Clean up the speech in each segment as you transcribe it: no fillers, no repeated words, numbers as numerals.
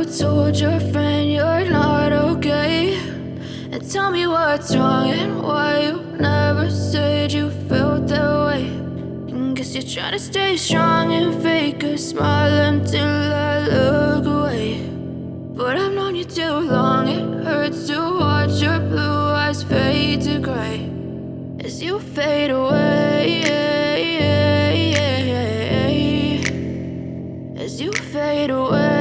told your friend you're not okay, and tell me what's wrong and why you never said you felt that way. And guess you're trying to stay strong and fake a smile until I look away. But I've known you too long, it hurts to watch your blue eyes fade to gray as you fade away, as you fade away.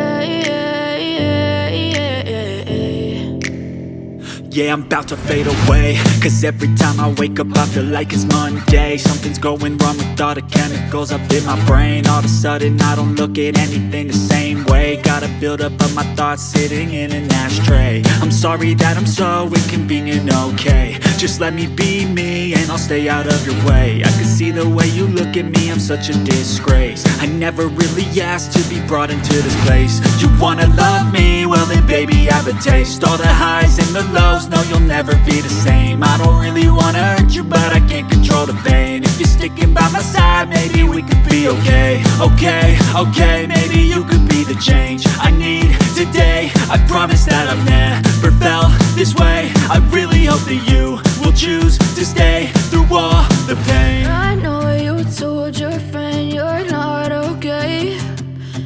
Yeah, I'm about to fade away, cause every time I wake up I feel like it's Monday. Something's going wrong with all the chemicals up in my brain. All of a sudden I don't look at anything the same way. Got a build up of my thoughts sitting in an ashtray. I'm sorry that I'm so inconvenient, okay. Just let me be me and I'll stay out of your way. I can see the way you look at me, I'm such a disgrace. I never really asked to be brought into this place. You wanna love me? Well then baby have a taste. All the highs and the lows, no, you'll never be the same. I don't really wanna hurt you, but I can't control the pain. If you're sticking by my side, maybe we could be okay. Okay, maybe you could be the change I need today. I promise that I've never felt this way. I really hope that you will choose to stay through all the pain. I know you told your friend you're not okay,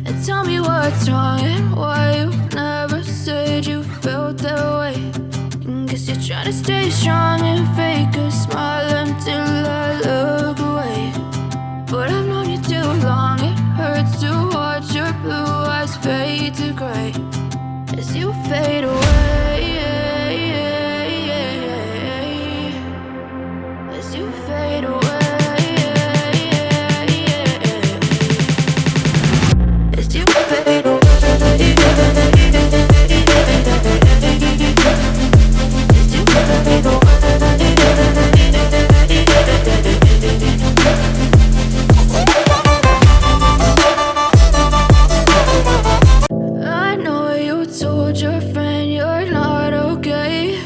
and tell me what's wrong and why you never said you felt that way. Guess you're trying to stay strong and fake a smile until I look away. But I've known you too long, it hurts to watch your blue eyes fade to gray as you fade away, as you fade away, as you fade away. I know you told your friend you're not okay,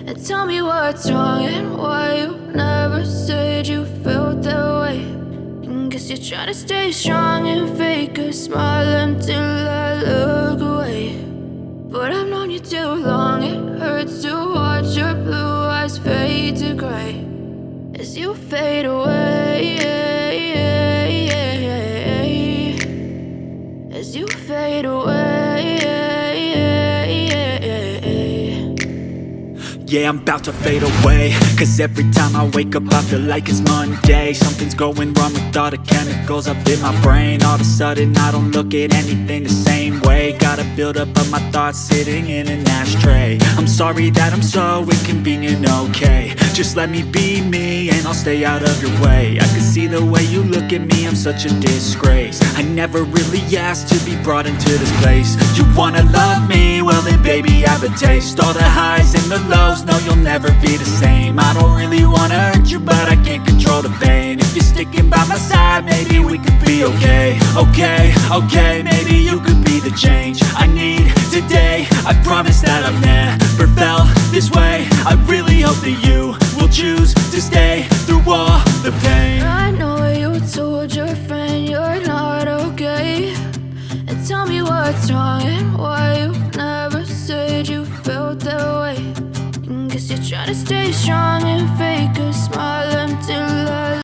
and tell me what's wrong and why you never said you felt that way. And guess you're trying to stay strong and fake a smile until I look away. But I've known you too long, it hurts to watch your blue eyes fade to gray as you fade away, as you fade away. Yeah, I'm about to fade away, cause every time I wake up I feel like it's Monday. Something's going wrong with all the chemicals up in my brain. All of a sudden I don't look at anything the same way. Got a build up of my thoughts sitting in an ashtray. I'm sorry that I'm so inconvenient, okay. Just let me be me and I'll stay out of your way. I can see the way you look at me, I'm such a disgrace. I never really asked to be brought into this place. You wanna love me? Well then baby have a taste. All the highs and the lows, no, you'll never be the same. I don't really wanna hurt you, but I can't control the pain. If you're sticking by my side, maybe we could be okay. Okay, maybe you could be the change I need today. I promise that I've never felt this way. I really hope that you will choose to stay through all the pain. I know you told your friend you're not okay, and tell me what's wrong and why you never said you felt that way. Guess you're trying to stay strong and fake a smile until I